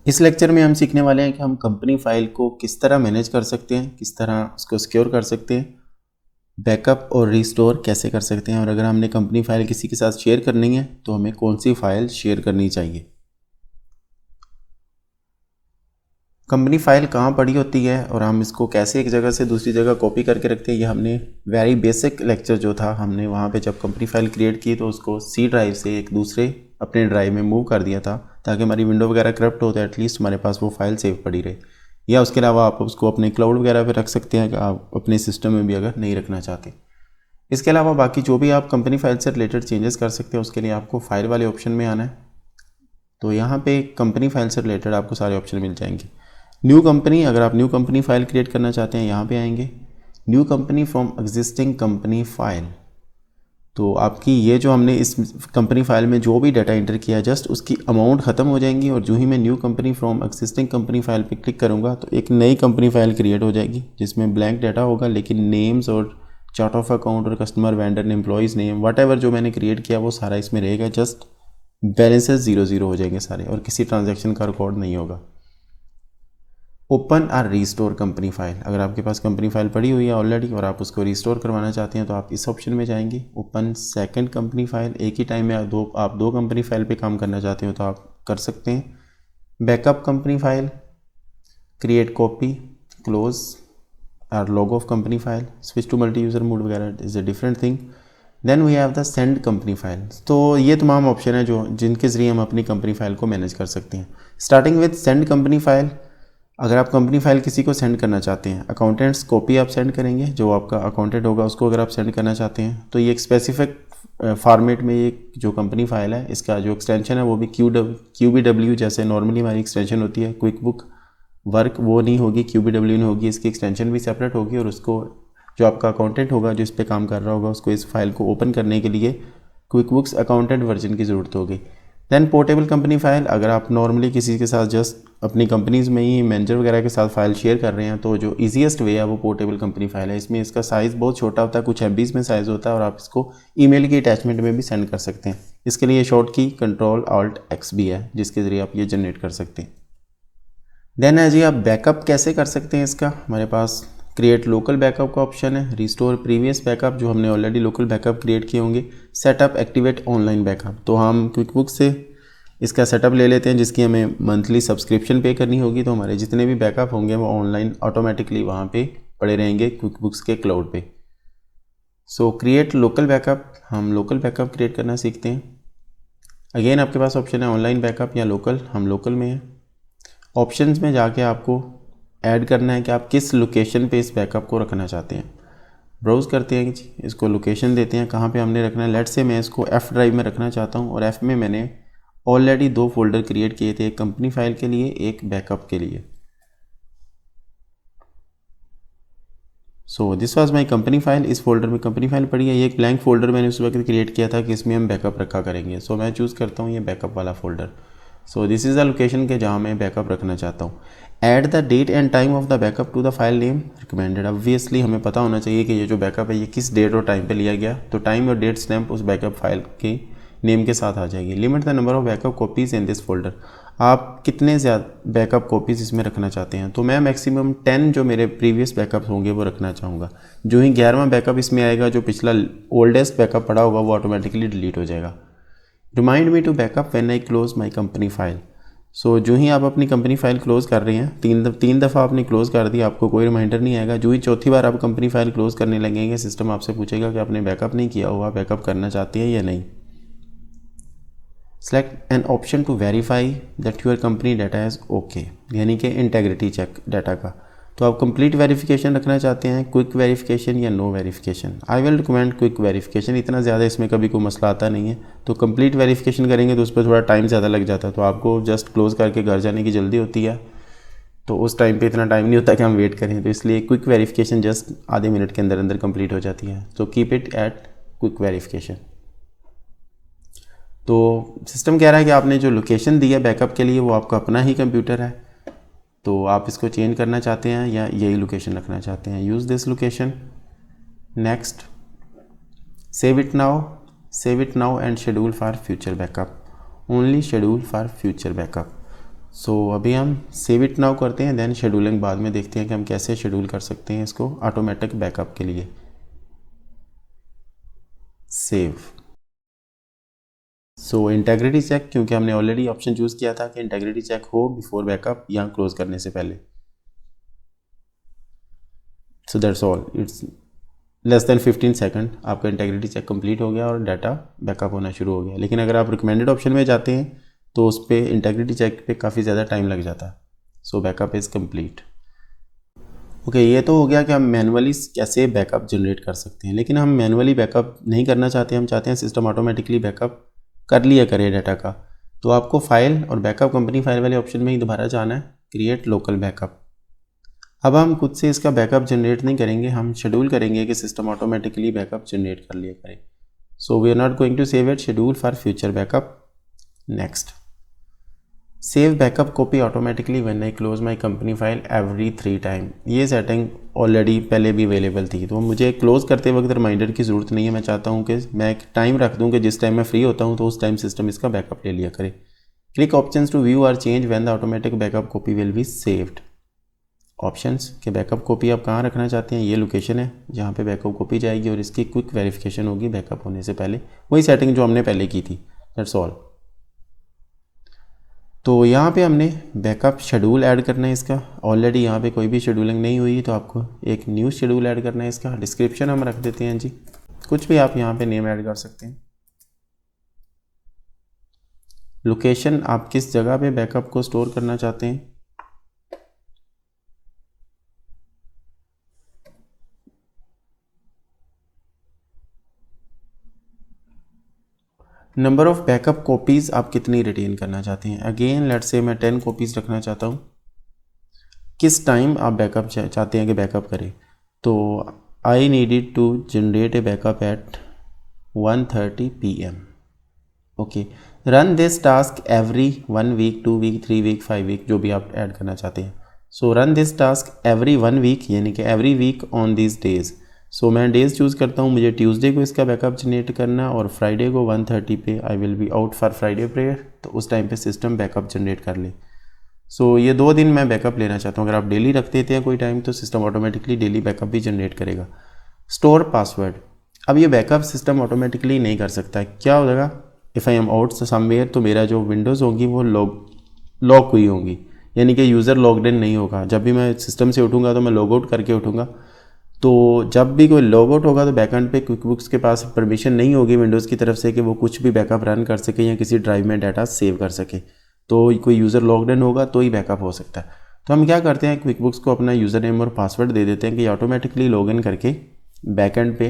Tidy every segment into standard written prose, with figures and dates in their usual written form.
इस लेक्चर में हम सीखने वाले हैं कि हम कंपनी फाइल को किस तरह मैनेज कर सकते हैं, किस तरह उसको सिक्योर कर सकते हैं, बैकअप और रिस्टोर कैसे कर सकते हैं, और अगर हमने कंपनी फाइल किसी के साथ शेयर करनी है तो हमें कौन सी फाइल शेयर करनी चाहिए। कंपनी फाइल कहाँ पड़ी होती है और हम इसको कैसे एक जगह से दूसरी जगह कॉपी करके रखते हैं, ये हमने वेरी बेसिक लेक्चर जो था हमने वहाँ पे जब कंपनी फाइल क्रिएट की तो उसको सी ड्राइव से एक दूसरे अपने ड्राइव में मूव कर दिया था ताकि हमारी विंडो वगैरह करप्ट हो तो एटलीस्ट हमारे पास वो फाइल सेव पड़ी रहे। या उसके अलावा आप उसको अपने क्लाउड वगैरह पे रख सकते हैं, आप अपने सिस्टम में भी अगर नहीं रखना चाहते। इसके अलावा बाकी जो भी आप कंपनी फाइल से रिलेटेड चेंजेस कर सकते हैं उसके लिए आपको फाइल वाले ऑप्शन में आना है। तो यहाँ पे कंपनी फाइल से रिलेटेड आपको सारे ऑप्शन मिल जाएंगे। न्यू कंपनी, अगर आप न्यू कंपनी फाइल क्रिएट करना चाहते हैं यहाँ पे आएंगे। New company from existing company file, तो आपकी ये जो हमने इस कंपनी फाइल में जो भी डाटा एंटर किया जस्ट उसकी अमाउंट ख़त्म हो जाएंगी और जो ही मैं new company from existing company file पे क्लिक करूँगा तो एक नई कंपनी फाइल क्रिएट हो जाएगी जिसमें ब्लैंक डाटा होगा, लेकिन नेम्स और चार्ट ऑफ अकाउंट और customer vendor employees name what ever जो मैंने क्रिएट किया वो सारा इसमें रहेगा। जस्ट बैलेंसेस 0 हो जाएंगे सारे और किसी ट्रांजैक्शन का रिकॉर्ड नहीं होगा। ओपन और रीस्टोर कंपनी फाइल, अगर आपके पास कंपनी फाइल पड़ी हुई है ऑलरेडी और आप उसको रीस्टोर करवाना चाहते हैं तो आप इस ऑप्शन में जाएंगे। ओपन सेकंड कंपनी फाइल, एक ही टाइम में आप दो कंपनी फाइल पे काम करना चाहते हो तो आप कर सकते हैं। Backup company file, create copy, close और log off company file, switch to multi user mode वगैरह is a different thing. Then we have the send company file. तो ये तमाम ऑप्शन है जो जिनके ज़रिए हम अपनी कंपनी फाइल को मैनेज कर सकते हैं। Starting with send company file, अगर आप कंपनी फाइल किसी को सेंड करना चाहते हैं, अकाउंटेंट्स कॉपी आप सेंड करेंगे, जो आपका अकाउंटेंट होगा उसको अगर आप सेंड करना चाहते हैं तो ये एक स्पेसिफिक फॉर्मेट में ये जो कंपनी फाइल है इसका जो एक्सटेंशन है वो भी QBW जैसे नॉर्मली हमारी एक्सटेंशन होती है क्विक बुक वर्क, वो नहीं होगी, QBW नहीं होगी, इसकी एक्सटेंशन भी सेपरेट होगी और उसको जो आपका अकाउंटेंट होगा जो इस पर काम कर रहा होगा उसको इस फाइल को ओपन करने के लिए क्विक बुक्स अकाउंटेंट वर्जन की ज़रूरत होगी। देन पोर्टेबल कंपनी फाइल, अगर आप नॉर्मली किसी के साथ जस्ट अपनी कंपनीज़ में ही मैनेजर वगैरह के साथ फाइल शेयर कर रहे हैं तो जो ईजीएस्ट वे है वो पोर्टेबल कंपनी फाइल है। इसमें इसका साइज़ बहुत छोटा होता है, कुछ MBs में साइज़ होता है और आप इसको ईमेल की अटैचमेंट में भी सेंड कर सकते हैं। इसके लिए शॉर्ट की Ctrl+Alt+X भी है जिसके ज़रिए आप ये जनरेट कर सकते हैं। देन है जी आप बैकअप कैसे कर सकते हैं इसका, हमारे पास क्रिएट लोकल बैकअप का ऑप्शन है, रिस्टोर प्रीवियस बैकअप जो हमने ऑलरेडी लोकल बैकअप क्रिएट किए होंगे, सेटअप एक्टिवेट ऑनलाइन बैकअप। तो हम क्विक बुक से इसका सेटअप ले लेते हैं जिसकी हमें मंथली सब्सक्रिप्शन पे करनी होगी, तो हमारे जितने भी बैकअप होंगे वो ऑनलाइन ऑटोमेटिकली वहाँ पे पड़े रहेंगे क्विक बुक्स के क्लाउड पे। सो क्रिएट लोकल बैकअप, हम लोकल बैकअप क्रिएट करना सीखते हैं। अगेन आपके पास ऑप्शन है ऑनलाइन बैकअप या लोकल, हम लोकल में हैं। ऑप्शंस में जाके आपको ऐड करना है कि आप किस लोकेशन पे इस बैकअप को रखना चाहते हैं। ब्राउज़ करते हैं जी, इसको लोकेशन देते हैं कहाँ पे हमने रखना है। लेट से मैं इसको F ड्राइव में रखना चाहता हूँ और F में मैंने ऑलरेडी 2 फोल्डर क्रिएट किए थे, एक कंपनी फाइल के लिए एक बैकअप के लिए। So this was my company file, इस फोल्डर में कंपनी फाइल पड़ी है। ये एक ब्लैंक फोल्डर मैंने उस वक्त क्रिएट किया था कि इसमें हम बैकअप रखा करेंगे। सो मैं चूज़ करता हूँ ये बैकअप वाला folder. So this is the location के जहाँ मैं बैकअप रखना चाहता हूँ। Add the date and time of the backup to the file name recommended. Obviously हमें पता होना चाहिए कि ये जो बैकअप है ये किस डेट और टाइम पे लिया गया, तो टाइम और डेट स्टैम्प उस बैकअप फाइल के नेम के साथ आ जाएगी। Limit the number of backup copies in this folder, आप कितने ज़्यादा बैकअप कॉपीज़ इसमें रखना चाहते हैं। तो मैं मैक्सिमम 10 जो मेरे प्रीवियस बैकअप होंगे वो रखना चाहूँगा। जो ही 11वां बैकअप इसमें आएगा, जो पिछला ओल्डेस्ट बैकअप पड़ा होगा वो ऑटोमेटिकली डिलीट हो जाएगा। Remind me to backup when I close my company file. So जो ही आप अपनी कंपनी फाइल क्लोज कर रहे हैं, तीन दफ़ा आपने क्लोज कर दी, आपको कोई रिमाइंडर नहीं आएगा। जो ही चौथी बार आप कंपनी फाइल क्लोज करने लगेंगे सिस्टम आपसे पूछेगा कि आपने बैकअप नहीं किया हुआ, बैकअप करना चाहते हैं या नहीं। Select an option to verify that your company data is okay, यानी कि इंटेग्रिटी चेक डाटा का। तो आप कंप्लीट वेरिफिकेशन रखना चाहते हैं, क्विक वेरिफिकेशन या no verification. I will recommend quick verification, इतना ज़्यादा इसमें कभी कोई मसला आता नहीं है। तो कंप्लीट वेरिफिकेशन करेंगे तो उस पर थोड़ा टाइम ज़्यादा लग जाता है, तो आपको जस्ट क्लोज करके घर जाने की जल्दी होती है, तो उस टाइम पे इतना टाइम नहीं होता कि हम वेट करें। तो इसलिए क्विक वेरिफिकेशन जस्ट आधे मिनट के अंदर अंदर कंप्लीट हो जाती है। तो keep it at quick verification. तो सिस्टम कह रहा है कि आपने जो लोकेशन दी है बैकअप के लिए वो आपका अपना ही कंप्यूटर है, तो आप इसको चेंज करना चाहते हैं या यही लोकेशन रखना चाहते हैं। Use this location, next, save it now and schedule for future backup, only schedule for future backup. So अभी हम सेव इट नाउ करते हैं, देन शेड्यूलिंग बाद में देखते हैं कि हम कैसे शेड्यूल कर सकते हैं इसको ऑटोमेटिक बैकअप के लिए। सेव। सो इंटेग्रिटी चेक, क्योंकि हमने ऑलरेडी ऑप्शन चूज़ किया था कि इंटेग्रिटी चेक हो बिफोर बैकअप या क्लोज करने से पहले। So that's all, it's less than 15 second, आपका इंटेग्रिटी चेक कंप्लीट हो गया और डाटा बैकअप होना शुरू हो गया। लेकिन अगर आप रिकमेंडेड ऑप्शन में जाते हैं तो उस पर इंटेग्रिटी चेक पे काफ़ी ज़्यादा टाइम लग जाता है। सो बैकअप इज़ कंप्लीट। ओके, ये तो हो गया कि हम मैनुअली कैसे बैकअप जनरेट कर सकते हैं, लेकिन हम मैनुअली बैकअप नहीं करना चाहते, हम चाहते हैं सिस्टम ऑटोमेटिकली बैकअप कर लिया करे डाटा का। तो आपको फाइल और बैकअप कंपनी फाइल वाले ऑप्शन में ही दोबारा जाना है, क्रिएट लोकल बैकअप। अब हम खुद से इसका बैकअप जनरेट नहीं करेंगे, हम शेड्यूल करेंगे कि सिस्टम ऑटोमेटिकली बैकअप जनरेट कर लिया करे। So we are not going to save it, schedule for future backup, next. Save backup copy automatically when I close my company file every 3 time. ये setting already पहले भी available थी, तो मुझे close करते वक्त रिमाइंडर की ज़रूरत नहीं है। मैं चाहता हूँ कि मैं एक टाइम रख दूँ कि जिस टाइम मैं फ्री होता हूँ तो उस टाइम सिस्टम इसका बैकअप ले लिया करे। Click options to view or change when the automatic backup copy will be saved. Options के बैकअप कॉपी आप कहाँ रखना चाहते हैं, ये लोकेशन है जहाँ पे बैकअप कॉपी जाएगी और इसकी क्विक वेरिफिकेशन होगी बैकअप होने से पहले, वही सेटिंग जो हमने पहले की थी, दैट्स ऑल। तो यहाँ पे हमने बैकअप शेड्यूल ऐड करना है इसका। ऑलरेडी यहाँ पे कोई भी शेड्यूलिंग नहीं हुई तो आपको एक न्यू शेड्यूल ऐड करना है इसका। डिस्क्रिप्शन हम रख देते हैं जी, कुछ भी आप यहाँ पे नेम ऐड कर सकते हैं। लोकेशन, आप किस जगह पे बैकअप को स्टोर करना चाहते हैं। नंबर ऑफ़ बैकअप कॉपीज़ आप कितनी रिटेन करना चाहते हैं। अगेन लेट्स से मैं 10 कॉपीज़ रखना चाहता हूँ। किस टाइम आप बैकअप चाहते हैं कि बैकअप करें, तो I needed to generate a backup at 1:30 PM। Okay, run this task every 1 week, 2 week, 3 week, 5 week, जो भी आप ऐड करना चाहते हैं। So run this task every 1 week, यानी कि every week on this days. So मैं डेज़ चूज़ करता हूँ, मुझे ट्यूसडे को इसका बैकअप जनरेट करना और फ्राइडे को 1:30 पे I will be out for Friday prayer, तो उस टाइम पे सिस्टम बैकअप जनरेट कर ले। सो ये 2 दिन मैं बैकअप लेना चाहता हूँ। अगर आप डेली रख देते हैं कोई टाइम तो सिस्टम ऑटोमेटिकली डेली बैकअप भी जनरेट करेगा। स्टोर पासवर्ड, अब ये बैकअप सिस्टम ऑटोमेटिकली नहीं कर सकता है। क्या हो जाएगा, if I am out somewhere, तो मेरा जो विंडोज़ होंगी वो लॉक हुई होंगी, यानी कि यूज़र लॉग्ड इन नहीं होगा। जब भी मैं सिस्टम से उठूँगा तो मैं लॉग आउट करके उठूँगा, तो जब भी कोई लॉग आउट होगा तो बैकएंड पे क्विकबुक्स के पास परमिशन नहीं होगी विंडोज़ की तरफ से कि वो कुछ भी बैकअप रन कर सके या किसी ड्राइव में डाटा सेव कर सके। तो कोई यूज़र लॉग्ड इन होगा तो ही बैकअप हो सकता है। तो हम क्या करते हैं, क्विकबुक्स को अपना यूज़र नेम और पासवर्ड दे देते हैं कि ऑटोमेटिकली लॉग इन करके बैकएंड पे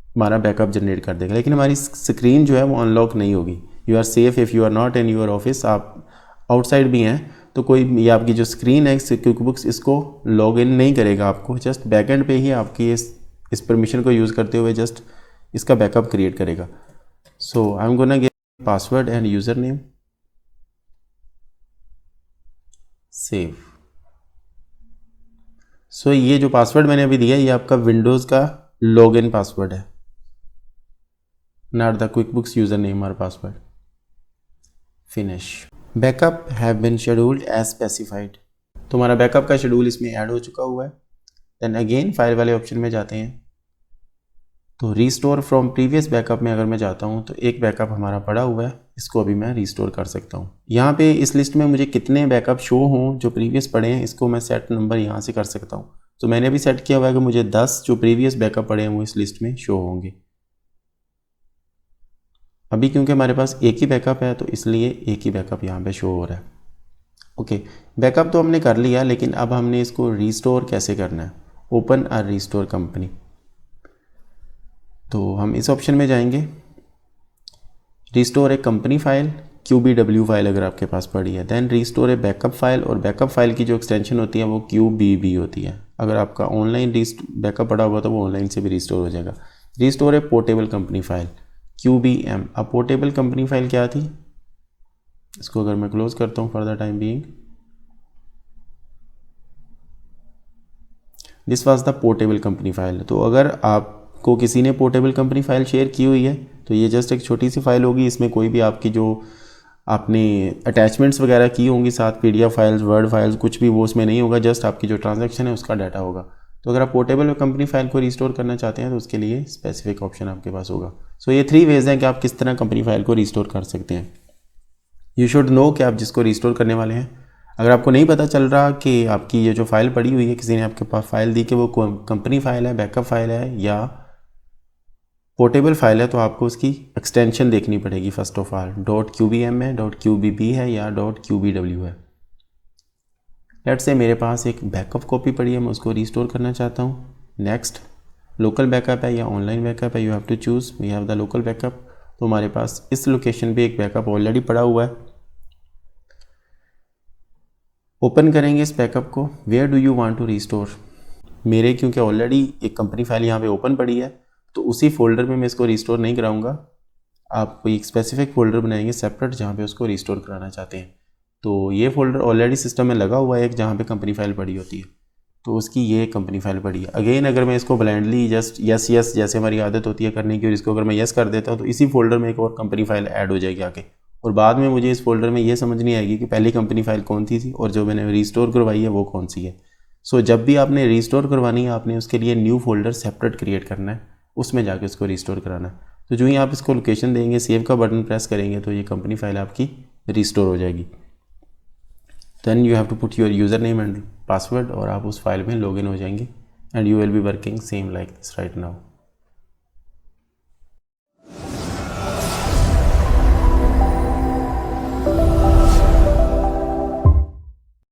हमारा बैकअप जनरेट कर देगा, लेकिन हमारी स्क्रीन जो है वो अनलॉक नहीं होगी। You are safe if you are not in your office, आप आउटसाइड भी हैं तो कोई ये आपकी जो स्क्रीन है क्विकबुक्स इसको लॉग इन नहीं करेगा आपको, जस्ट बैकएंड पे ही आपकी इस परमिशन को यूज़ करते हुए जस्ट इसका बैकअप क्रिएट करेगा। So I am gonna give password and user name, save. So ये जो पासवर्ड मैंने अभी दिया ये आपका विंडोज़ का लॉगिन पासवर्ड है, not the QuickBooks username और password. Finish. Backup have been scheduled as specified, तो हमारा बैकअप का शेड्यूल इसमें ऐड हो चुका हुआ है। देन अगेन फाइल वाले ऑप्शन में जाते हैं, तो रीस्टोर फ्रॉम प्रीवियस बैकअप में अगर मैं जाता हूँ तो एक बैकअप हमारा पड़ा हुआ है, इसको अभी मैं रीस्टोर कर सकता हूँ। यहाँ पे इस लिस्ट में मुझे कितने बैकअप शो हों जो प्रीवियस पड़े हैं, इसको मैं सेट नंबर यहाँ से कर सकता हूँ। तो मैंने अभी सेट किया हुआ है कि मुझे 10 जो प्रीवियस बैकअप पड़े हैं वो इस लिस्ट में शो होंगे। अभी क्योंकि हमारे पास एक ही बैकअप है तो इसलिए एक ही बैकअप यहाँ पे शो हो रहा है। ओके, बैकअप तो हमने कर लिया, लेकिन अब हमने इसको रीस्टोर कैसे करना है। ओपन अ रीस्टोर कंपनी, तो हम इस ऑप्शन में जाएंगे, restore a company file, QBW file अगर आपके पास पड़ी है, then restore a backup file, और बैकअप फाइल की जो एक्सटेंशन होती है वो QBB होती है। अगर आपका ऑनलाइन बैकअप पड़ा हुआ तो वो ऑनलाइन से भी रीस्टोर हो जाएगा। रीस्टोर ए पोर्टेबल कंपनी फाइल, QBM। अब पोर्टेबल कंपनी फाइल क्या थी, इसको अगर मैं क्लोज करता हूँ for the time being, this was the portable company file. तो अगर आपको किसी ने पोर्टेबल कंपनी फाइल शेयर की हुई है तो ये जस्ट एक छोटी सी फाइल होगी, इसमें कोई भी आपकी जो आपने अटैचमेंट्स वगैरह की होंगी साथ, PDF फाइल्स, वर्ड फाइल्स, कुछ भी वो उसमें नहीं होगा, जस्ट आपकी जो ट्रांजैक्शन है उसका डाटा होगा। तो अगर आप पोर्टेबल कंपनी फाइल को रिस्टोर करना चाहते हैं तो उसके लिए स्पेसिफिक ऑप्शन आपके पास होगा। सो ये 3 वेज हैं कि आप किस तरह कंपनी फाइल को रिस्टोर कर सकते हैं। यू शुड नो कि आप जिसको रिस्टोर करने वाले हैं। अगर आपको नहीं पता चल रहा कि आपकी ये जो फाइल पड़ी हुई है, किसी ने आपके पास फाइल दी कि वो कंपनी फाइल है, बैकअप फाइल है या पोर्टेबल फाइल है, तो आपको उसकी एक्सटेंशन देखनी पड़ेगी। फर्स्ट ऑफ ऑल .qbm है, .qbb है या .qbw है। लेट्स से मेरे पास एक बैकअप कॉपी पड़ी है, मैं उसको रिस्टोर करना चाहता हूँ। नेक्स्ट, लोकल बैकअप है या ऑनलाइन बैकअप है, you have to choose. We have the local backup. तो हमारे पास इस लोकेशन पे एक बैकअप ऑलरेडी पड़ा हुआ है। ओपन करेंगे इस बैकअप को। Where do you want to restore? मेरे क्योंकि ऑलरेडी एक कंपनी फाइल यहाँ पे ओपन पड़ी है, तो उसी फोल्डर में मैं इसको रिस्टोर नहीं कराऊंगा। आप कोई एक स्पेसिफिक फ़ोल्डर बनाएंगे सेपरेट जहाँ पे उसको रिस्टोर कराना चाहते हैं। तो ये फ़ोल्डर ऑलरेडी सिस्टम में लगा हुआ है एक, जहाँ पे कंपनी फाइल पड़ी होती है, तो उसकी ये कंपनी फाइल पड़ी है। अगेन अगर मैं इसको ब्लाइंडली जस्ट यस यस जैसे हमारी आदत होती है करने की, और इसको अगर मैं यस कर देता हूँ तो इसी फोल्डर में एक और कंपनी फाइल ऐड हो जाएगी आके, और बाद में मुझे इस फोल्डर में ये समझ नहीं आएगी कि पहली कंपनी फाइल कौन थी और जो मैंने रिस्टोर करवाई है वो कौन सी है। सो जब भी आपने रिस्टोर करवानी है, आपने उसके लिए न्यू फोल्डर सेपरेट क्रिएट करना है, उसमें जाके उसको रिस्टोर कराना है। तो जो ही आप इसको लोकेशन देंगे, सेव का बटन प्रेस करेंगे, तो ये कंपनी फाइल आपकी रिस्टोर हो जाएगी। Then you have to put your username and password, और आप उस फाइल में लॉगिन हो जाएंगे and you will be working same like this right now.